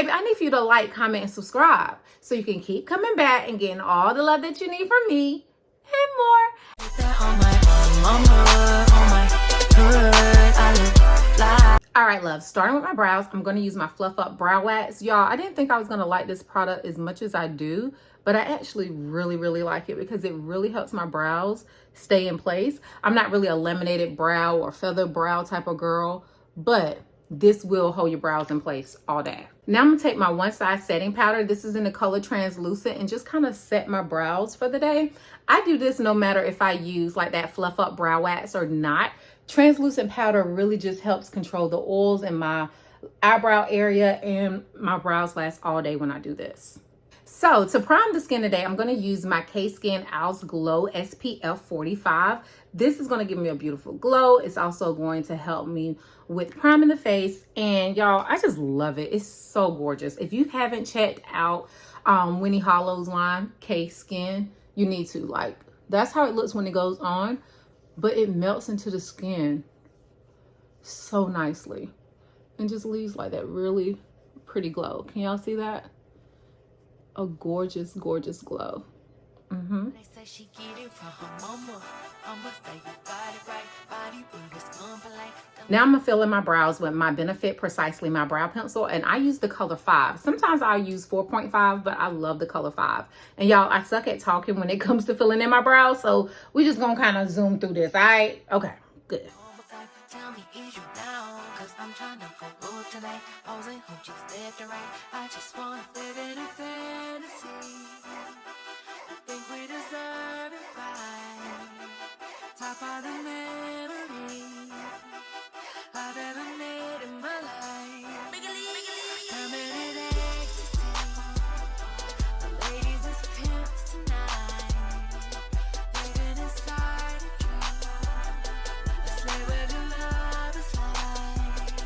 baby, I need for you to like, comment, and subscribe so you can keep coming back and getting all the love that you need from me and more. All right, love, starting with my brows, I'm going to use my Fluff Up Brow Wax. Y'all, I didn't think I was going to like this product as much as I do, but I actually really like it because it really helps my brows stay in place. I'm not really a laminated brow or feather brow type of girl, but this will hold your brows in place all day. Now I'm gonna take my One Size setting powder. This is in the color translucent, and just kind of set my brows for the day. I do this no matter if I use like that Fluff Up Brow Wax or not. Translucent powder really just helps control the oils in my eyebrow area, and my brows last all day when I do this. So to prime the skin today, I'm going to use my K-Skin Owls Glow SPF 45. This is going to give me a beautiful glow. It's also going to help me with priming the face. And y'all, I just love it. It's so gorgeous. If you haven't checked out Winnie Hollow's line, K-Skin, you need to. Like, that's how it looks when it goes on. But it melts into the skin so nicely. And just leaves like that really pretty glow. Can y'all see that? A gorgeous glow. Now I'm gonna fill in my brows with my Benefit Precisely My Brow Pencil, and I use the color 5. Sometimes I'll use 4.5, but I love the color 5. And y'all, I suck at talking when it comes to filling in my brows, so we just gonna kind of zoom through this. All right, okay, good. Tell me, is you down? Cause I'm trying to go good tonight. Posing hoochies left and right. I just wanna live in a fantasy. I think we deserve it right. Top of the memories I've ever made in my life. Permanent ecstasy. The ladies is pimps tonight. Living inside a dream. Let's lay where the love is like.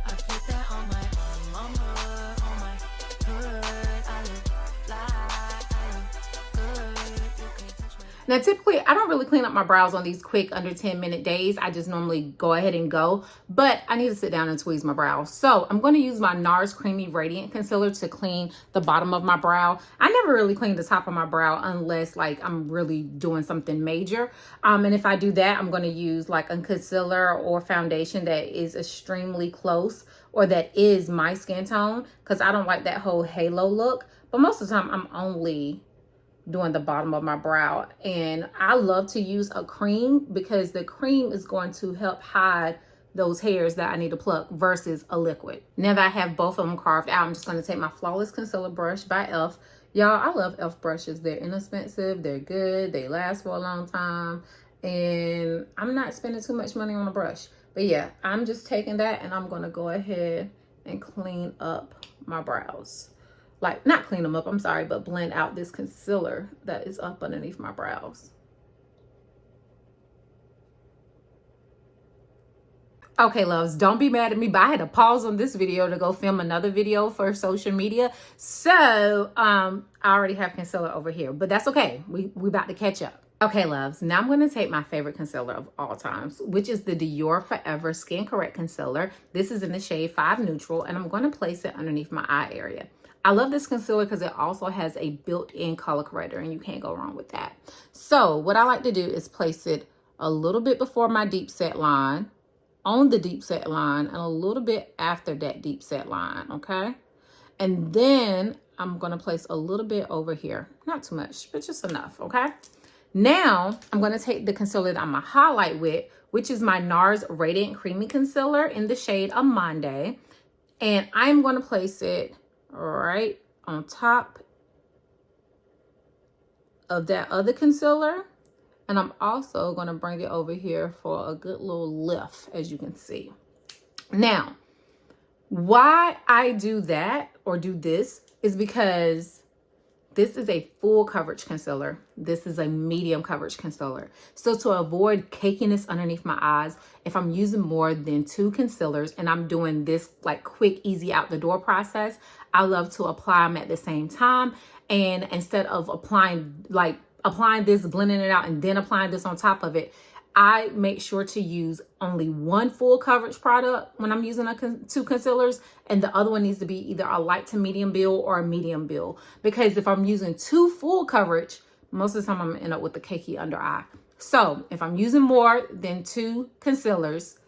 I put that on my hood, on my hood. I look fly, I look good. You can't touch my. Now, typically, I don't really clean up my brows on these quick under 10-minute days. I just normally go ahead and go, but I need to sit down and tweeze my brows. So I'm going to use my NARS Creamy Radiant Concealer to clean the bottom of my brow. I never really clean the top of my brow unless like I'm really doing something major. And if I do that, I'm going to use like a concealer or foundation that is extremely close or that is my skin tone, because I don't like that whole halo look. But most of the time, I'm only doing the bottom of my brow, and I love to use a cream because the cream is going to help hide those hairs that I need to pluck versus a liquid. Now that I have both of them carved out, I'm just going to take my Flawless Concealer brush by e.l.f. Y'all, I love e.l.f. brushes. They're inexpensive, they're good, they last for a long time, and I'm not spending too much money on a brush. But yeah, I'm just taking that and I'm going to go ahead and clean up my brows. Like, not clean them up, I'm sorry, but blend out this concealer that is up underneath my brows. Okay, loves, don't be mad at me, but I had to pause on this video to go film another video for social media. So, I already have concealer over here, but that's okay. We about to catch up. Okay, loves, now I'm going to take my favorite concealer of all times, which is the Dior Forever Skin Correct Concealer. This is in the shade 5 Neutral, and I'm going to place it underneath my eye area. I love this concealer because it also has a built-in color corrector, and you can't go wrong with that. So what I like to do is place it a little bit before my deep set line, on the deep set line, and a little bit after that deep set line, okay? And then I'm going to place a little bit over here. Not too much, but just enough, okay? Now I'm going to take the concealer that I'm going to highlight with, which is my NARS Radiant Creamy Concealer in the shade Amande. And I'm going to place it right on top of that other concealer, and I'm also going to bring it over here for a good little lift, as you can see. Now, why I do that or do this is because this is a full coverage concealer. This is a medium coverage concealer. So to avoid cakiness underneath my eyes, if I'm using more than 2 concealers and I'm doing this like quick, easy out the door process, I love to apply them at the same time. And instead of applying this, blending it out, and then applying this on top of it, I make sure to use only one full coverage product when I'm using two concealers, and the other one needs to be either a light to medium build or a medium build. Because if I'm using two full coverage, most of the time I'm gonna end up with the cakey under eye. So if I'm using more than two concealers,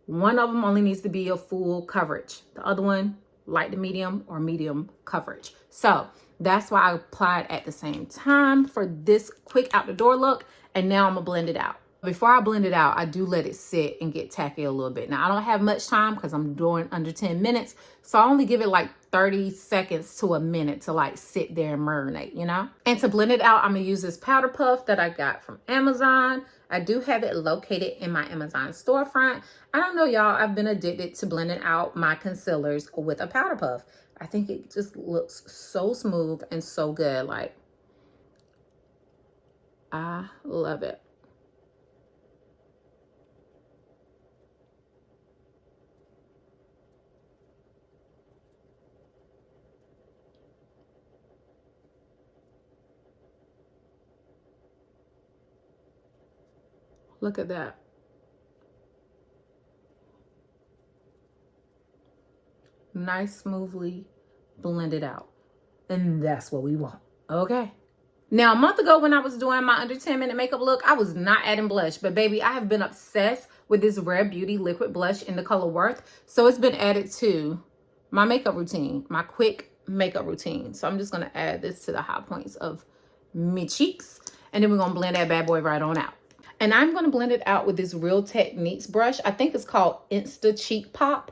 one of them only needs to be a full coverage. The other one, light to medium or medium coverage. So that's why I applied at the same time for this quick out the door look. And now I'm gonna blend it out. Before I blend it out, I do let it sit and get tacky a little bit. Now, I don't have much time because I'm doing under 10 minutes. So I only give it like 30 seconds to a minute to like sit there and marinate, you know? And to blend it out, I'm gonna use this powder puff that I got from Amazon. I do have it located in my Amazon storefront. I don't know, y'all, I've been addicted to blending out my concealers with a powder puff. I think it just looks so smooth and so good. Like, I love it. Look at that. Nice, smoothly blended out. And that's what we want, okay? Now, a month ago when I was doing my under 10-minute makeup look, I was not adding blush. But baby, I have been obsessed with this Rare Beauty liquid blush in the color Worth. So it's been added to my makeup routine, my quick makeup routine. So I'm just going to add this to the high points of my cheeks. And then we're going to blend that bad boy right on out. And I'm going to blend it out with this Real Techniques brush. I think it's called Insta Cheek Pop.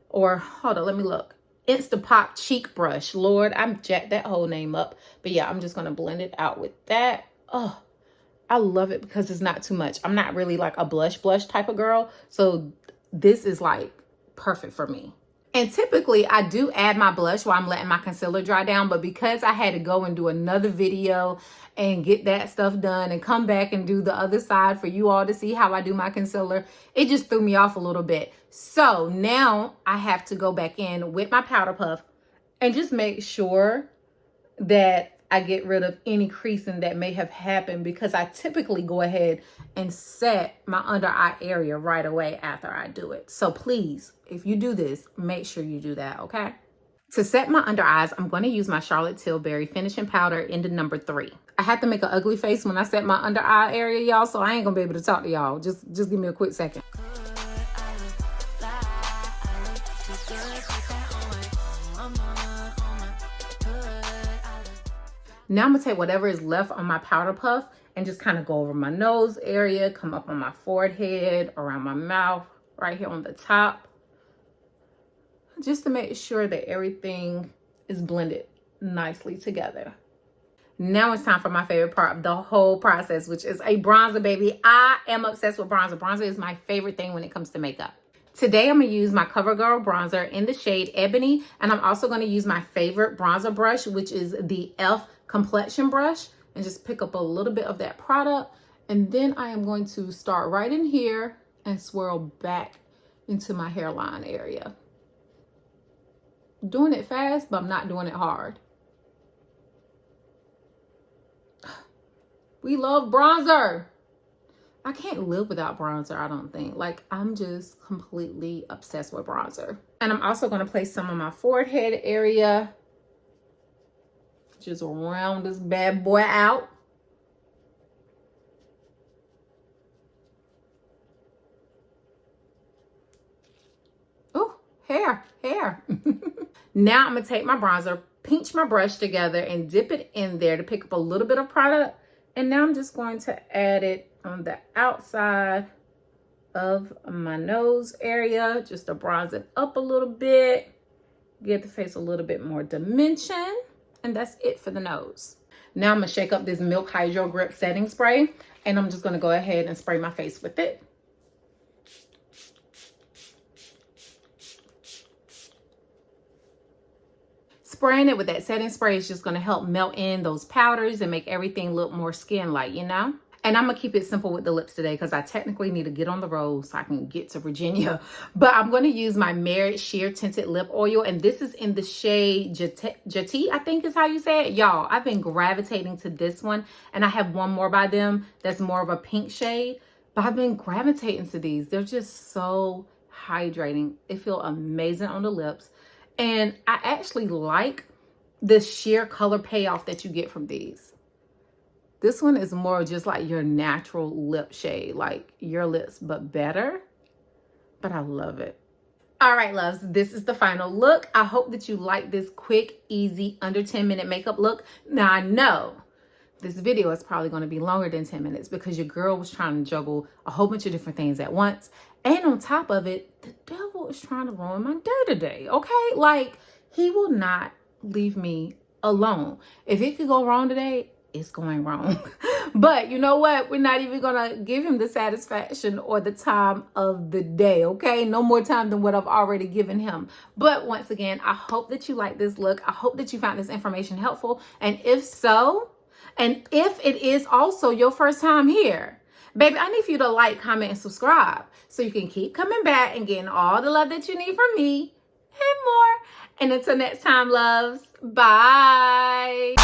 Or, hold on, let me look. Insta Pop Cheek Brush. Lord, I'm jacked that whole name up. But yeah, I'm just going to blend it out with that. Oh, I love it because it's not too much. I'm not really like a blush type of girl. So this is like perfect for me. And typically I do add my blush while I'm letting my concealer dry down. But because I had to go and do another video and get that stuff done and come back and do the other side for you all to see how I do my concealer, it just threw me off a little bit. So now I have to go back in with my powder puff and just make sure that I get rid of any creasing that may have happened, because I typically go ahead and set my under eye area right away after I do it. So please, if you do this, make sure you do that, okay? To set my under eyes, I'm going to use my Charlotte Tilbury finishing powder in the number 3. I had to make an ugly face when I set my under eye area, y'all, so I ain't going to be able to talk to y'all. Just give me a quick second. Now I'm going to take whatever is left on my powder puff and just kind of go over my nose area, come up on my forehead, around my mouth, right here on the top, just to make sure that everything is blended nicely together. Now it's time for my favorite part of the whole process, which is a bronzer, baby. I am obsessed with bronzer. Bronzer is my favorite thing when it comes to makeup. Today, I'm going to use my Covergirl bronzer in the shade Ebony, and I'm also going to use my favorite bronzer brush, which is the e.l.f. complexion brush, and just pick up a little bit of that product. And then I am going to start right in here and swirl back into my hairline area. Doing it fast, but I'm not doing it hard. We love bronzer. I can't live without bronzer, I don't think. Like, I'm just completely obsessed with bronzer. And I'm also going to place some on my forehead area. Just round this bad boy out. Oh, hair. Now I'm going to take my bronzer, pinch my brush together, and dip it in there to pick up a little bit of product. And now I'm just going to add it on the outside of my nose area, just to bronze it up a little bit, give the face a little bit more dimension. And that's it for the nose. Now I'm going to shake up this Milk Hydro Grip setting spray, and I'm just going to go ahead and spray my face with it. Spraying it with that setting spray is just going to help melt in those powders and make everything look more skin-like, you know? And I'm going to keep it simple with the lips today because I technically need to get on the road so I can get to Virginia. But I'm going to use my Merit Sheer Tinted Lip Oil. And this is in the shade Jati, I think is how you say it. Y'all, I've been gravitating to this one. And I have one more by them that's more of a pink shade. But I've been gravitating to these. They're just so hydrating. They feel amazing on the lips. And I actually like the sheer color payoff that you get from these. This one is more just like your natural lip shade, like your lips, but better. But I love it. All right, loves, this is the final look. I hope that you like this quick, easy, under 10-minute makeup look. Now, I know this video is probably going to be longer than 10 minutes because your girl was trying to juggle a whole bunch of different things at once. And on top of it, the devil is trying to ruin my day today, okay? Like, he will not leave me alone. If it could go wrong today, it's going wrong. But you know what? We're not even gonna give him the satisfaction or the time of the day, okay? No more time than what I've already given him. But once again, I hope that you like this look. I hope that you found this information helpful. And if so, and if it is also your first time here, baby, I need for you to like, comment, and subscribe so you can keep coming back and getting all the love that you need from me and more. And until next time, loves, bye.